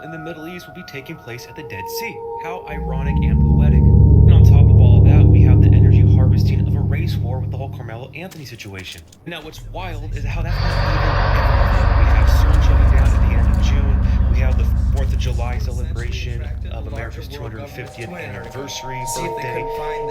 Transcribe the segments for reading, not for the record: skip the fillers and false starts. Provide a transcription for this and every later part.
in the Middle East will be taking place at the Dead Sea. How ironic and poetic. And on top of all of that, we have the energy harvesting of a race war with the whole Carmelo Anthony situation. Now, what's wild is how that's not even. We have CERN shutting down at the end of June. We have the 4th of July celebration of America's 250th anniversary, birthday,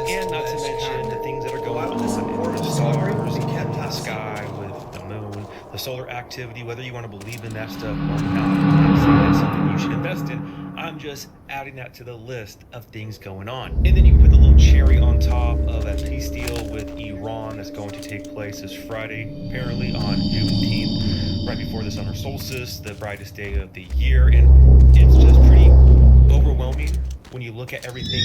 and not to mention the things that are going on in the stars, in the sky with the moon, the solar activity, whether you want to believe in that stuff or not. I'm not saying that's something you should invest in. I'm just adding that to the list of things going on. And then you put the little cherry on top of that peace deal with Iran that's going to take place this Friday, apparently on Juneteenth, right before the summer solstice, the brightest day of the year. And it's just pretty overwhelming when you look at everything,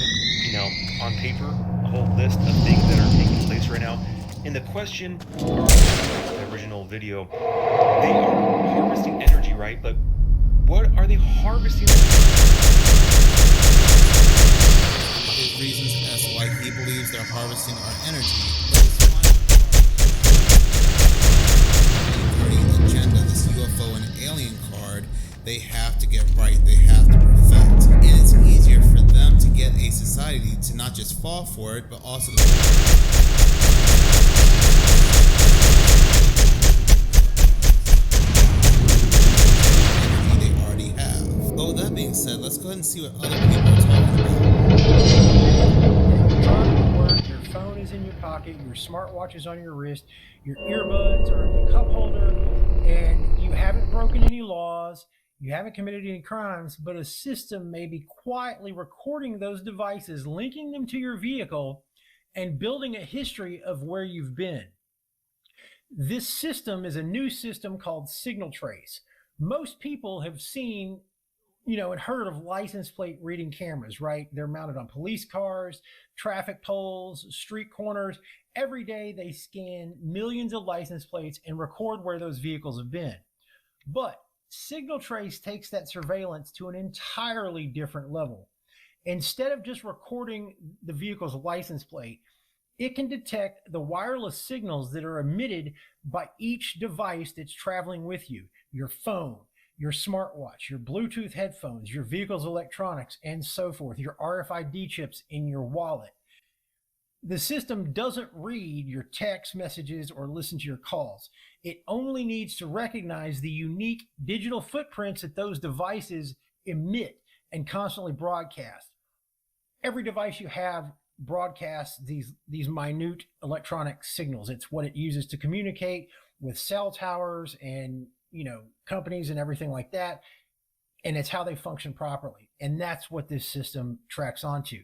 on paper, a whole list of things that are taking place right now. And the question, the original video, they are harvesting energy, right? But what are they harvesting? His reasons as to why he believes they're harvesting our energy. The agenda, this UFO and alien card, they have to get right. They have to perfect. And it's easier for them to get a society to not just fall for it, but also that being said, let's go ahead and see what other people are talking about. Trying to work, your phone is in your pocket, your smartwatch is on your wrist, your earbuds are in the cup holder, and you haven't broken any laws, you haven't committed any crimes, but a system may be quietly recording those devices, linking them to your vehicle, and building a history of where you've been. This system is a new system called Signal Trace. Most people have seen and heard of license plate reading cameras, right? They're mounted on police cars, traffic poles, street corners. Every day they scan millions of license plates and record where those vehicles have been. But Signal Trace takes that surveillance to an entirely different level. Instead of just recording the vehicle's license plate, it can detect the wireless signals that are emitted by each device that's traveling with you, your phone, your smartwatch, your Bluetooth headphones, your vehicle's electronics, and so forth, your RFID chips in your wallet. The system doesn't read your text messages or listen to your calls. It only needs to recognize the unique digital footprints that those devices emit and constantly broadcast. Every device you have broadcasts these minute electronic signals. It's what it uses to communicate with cell towers and companies and everything like that. And it's how they function properly. And that's what this system tracks onto.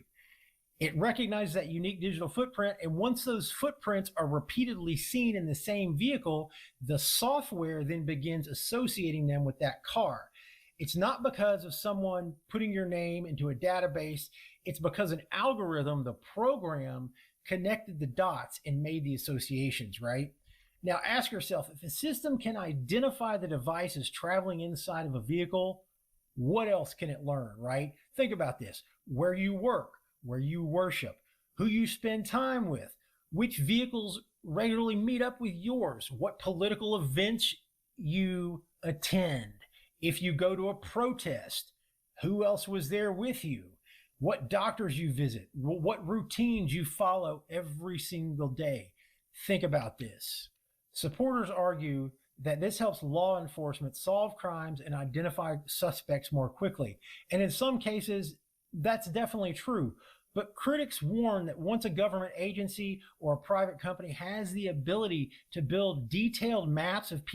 It recognizes that unique digital footprint. And once those footprints are repeatedly seen in the same vehicle, the software then begins associating them with that car. It's not because of someone putting your name into a database. It's because an algorithm, the program, connected the dots and made the associations, right? Now ask yourself, if a system can identify the devices traveling inside of a vehicle, what else can it learn, right? Think about this: where you work, where you worship, who you spend time with, which vehicles regularly meet up with yours, what political events you attend, if you go to a protest, who else was there with you, what doctors you visit, what routines you follow every single day. Think about this. Supporters argue that this helps law enforcement solve crimes and identify suspects more quickly. And in some cases, that's definitely true. But critics warn that once a government agency or a private company has the ability to build detailed maps of people